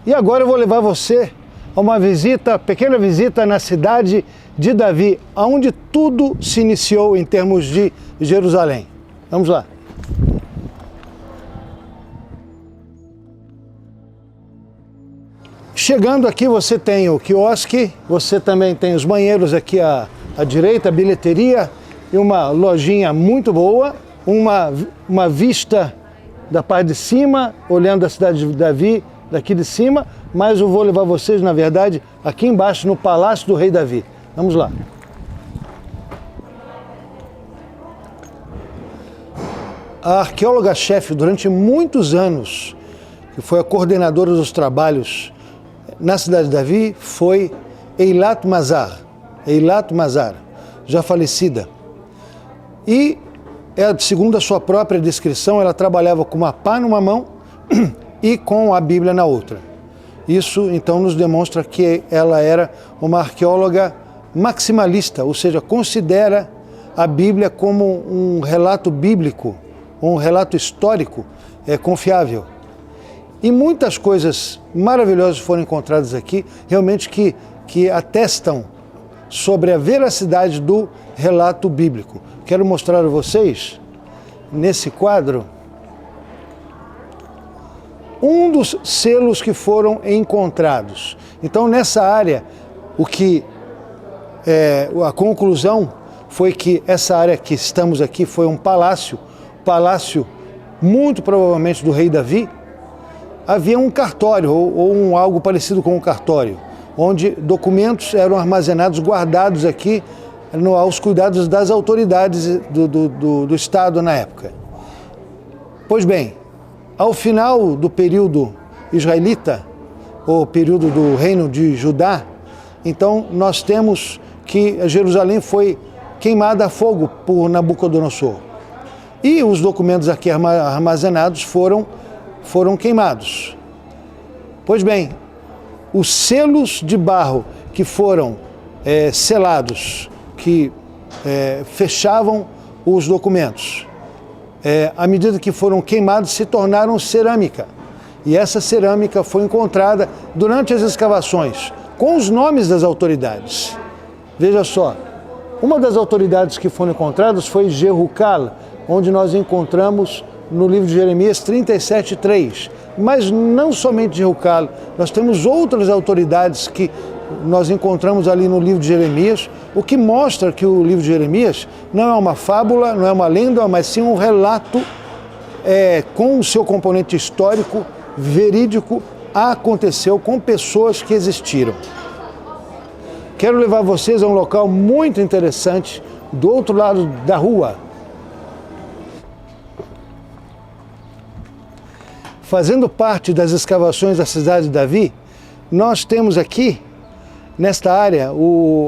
E agora eu vou levar você a uma visita, pequena visita na cidade de Davi, onde tudo se iniciou em termos de Jerusalém. Vamos lá. Chegando aqui você tem o quiosque, você também tem os banheiros aqui à direita, a bilheteria e uma lojinha muito boa, uma vista da parte de cima, olhando a cidade de Davi daqui de cima, mas eu vou levar vocês, na verdade, aqui embaixo no Palácio do Rei Davi. Vamos lá. A arqueóloga-chefe, durante muitos anos, que foi a coordenadora dos trabalhos na cidade de Davi, foi Eilat Mazar, já falecida. E, segundo a sua própria descrição, ela trabalhava com uma pá numa mão e com a Bíblia na outra. Isso, então, nos demonstra que ela era uma arqueóloga maximalista, ou seja, considera a Bíblia como um relato bíblico, um relato histórico confiável. E muitas coisas maravilhosas foram encontradas aqui, realmente que atestam sobre a veracidade do relato bíblico. Quero mostrar a vocês, nesse quadro, um dos selos que foram encontrados. Então, nessa área, a conclusão foi que essa área que estamos aqui foi um palácio muito provavelmente do rei Davi. Havia um cartório ou algo parecido com um cartório, onde documentos eram armazenados, guardados aqui aos cuidados das autoridades do Estado na época. Pois bem, ao final do período israelita, ou período do reino de Judá, então nós temos que Jerusalém foi queimada a fogo por Nabucodonosor. E os documentos aqui armazenados foram queimados. Pois bem, os selos de barro que foram selados, que fechavam os documentos, à medida que foram queimados, se tornaram cerâmica. E essa cerâmica foi encontrada durante as escavações, com os nomes das autoridades. Veja só, uma das autoridades que foram encontradas foi Jerucal, onde nós encontramos no livro de Jeremias 37:3. Mas não somente Jerucal, nós temos outras autoridades que nós encontramos ali no livro de Jeremias, o que mostra que o livro de Jeremias não é uma fábula, não é uma lenda, mas sim um relato com o seu componente histórico, verídico, aconteceu com pessoas que existiram. Quero levar vocês a um local muito interessante, do outro lado da rua. Fazendo parte das escavações da cidade de Davi, nós temos aqui, nesta área,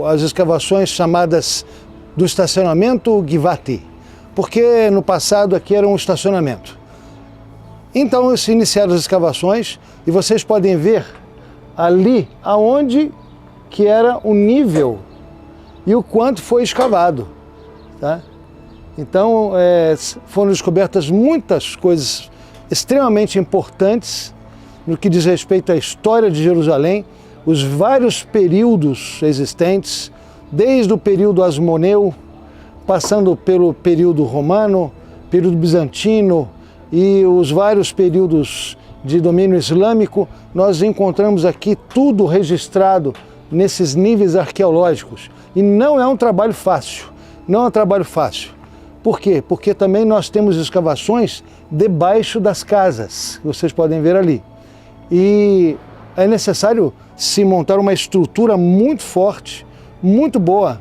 as escavações chamadas do estacionamento Givati, porque no passado aqui era um estacionamento. Então se iniciaram as escavações e vocês podem ver ali aonde que era o nível e o quanto foi escavado, tá? Então foram descobertas muitas coisas extremamente importantes no que diz respeito à história de Jerusalém, os vários períodos existentes, desde o período asmoneu, passando pelo período romano, período bizantino e os vários períodos de domínio islâmico. Nós encontramos aqui tudo registrado nesses níveis arqueológicos. E não é um trabalho fácil, não é um trabalho fácil. Por quê? Porque também nós temos escavações debaixo das casas, que vocês podem ver ali. E é necessário se montar uma estrutura muito forte, muito boa,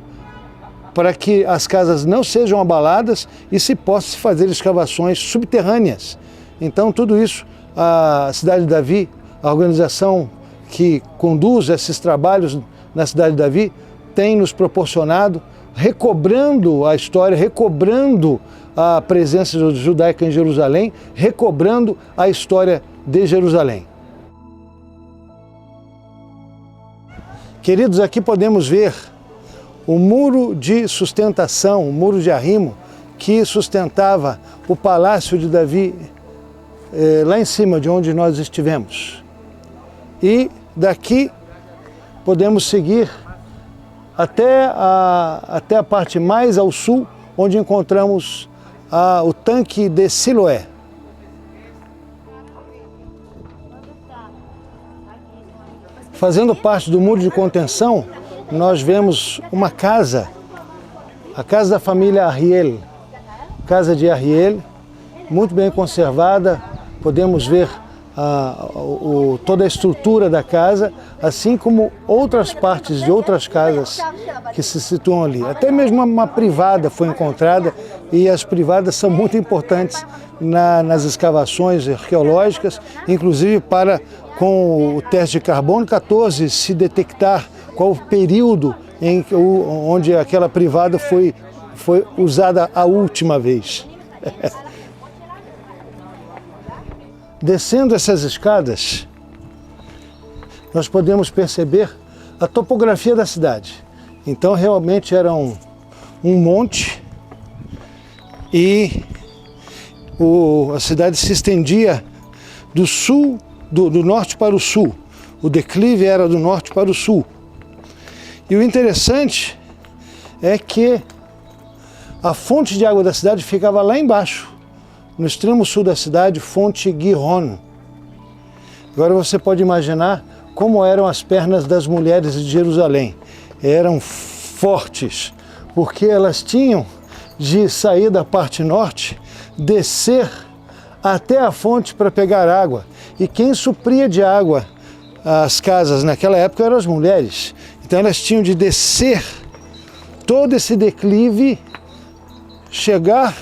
para que as casas não sejam abaladas e se possa fazer escavações subterrâneas. Então tudo isso, a cidade de Davi, a organização que conduz esses trabalhos na cidade de Davi, tem nos proporcionado, recobrando a história, recobrando a presença judaica em Jerusalém, recobrando a história de Jerusalém. Queridos, aqui podemos ver o muro de sustentação, o muro de arrimo, que sustentava o palácio de Davi, lá em cima de onde nós estivemos. E daqui podemos seguir até a parte mais ao sul, onde encontramos o tanque de Siloé. Fazendo parte do muro de contenção, nós vemos uma casa, a casa da família Ariel, casa de Ariel, muito bem conservada. Podemos ver toda a estrutura da casa, assim como outras partes de outras casas que se situam ali. Até mesmo uma privada foi encontrada, e as privadas são muito importantes nas escavações arqueológicas, inclusive para, com o teste de carbono 14, se detectar qual o período onde aquela privada foi usada a última vez. Descendo essas escadas, nós podemos perceber a topografia da cidade. Então realmente era um monte, e a cidade se estendia do sul, do norte para o sul. O declive era do norte para o sul. E o interessante é que a fonte de água da cidade ficava lá embaixo, no extremo sul da cidade, fonte Gihon. Agora você pode imaginar como eram as pernas das mulheres de Jerusalém. Eram fortes, porque elas tinham de sair da parte norte, descer até a fonte para pegar água. E quem supria de água as casas naquela época eram as mulheres. Então elas tinham de descer todo esse declive, chegar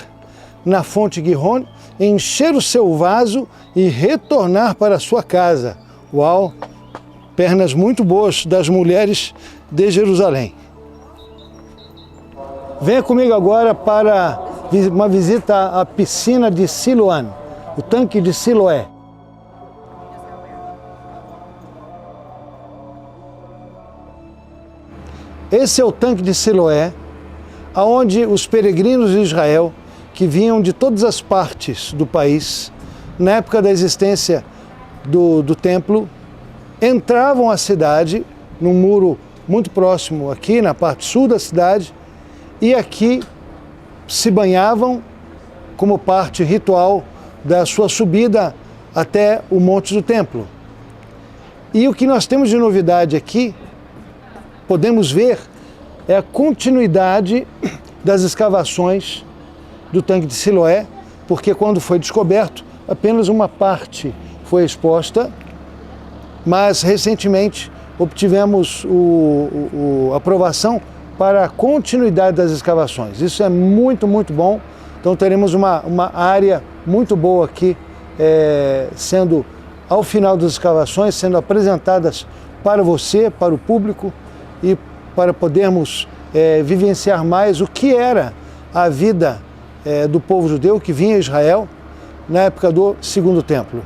na fonte Gihon, encher o seu vaso e retornar para a sua casa. Uau! Pernas muito boas das mulheres de Jerusalém. Venha comigo agora para uma visita à piscina de Siloé, o tanque de Siloé. Esse é o tanque de Siloé, aonde os peregrinos de Israel, que vinham de todas as partes do país, na época da existência do templo, entravam à cidade, num muro muito próximo aqui, na parte sul da cidade, e aqui se banhavam como parte ritual da sua subida até o monte do templo. E o que nós temos de novidade aqui, podemos ver, é a continuidade das escavações do tanque de Siloé, porque quando foi descoberto, apenas uma parte foi exposta, mas recentemente obtivemos a aprovação para a continuidade das escavações. Isso é muito, muito bom. Então teremos uma área muito boa aqui, sendo, ao final das escavações, sendo apresentadas para você, para o público, e para podermos vivenciar mais o que era a vida do povo judeu que vinha a Israel na época do Segundo Templo.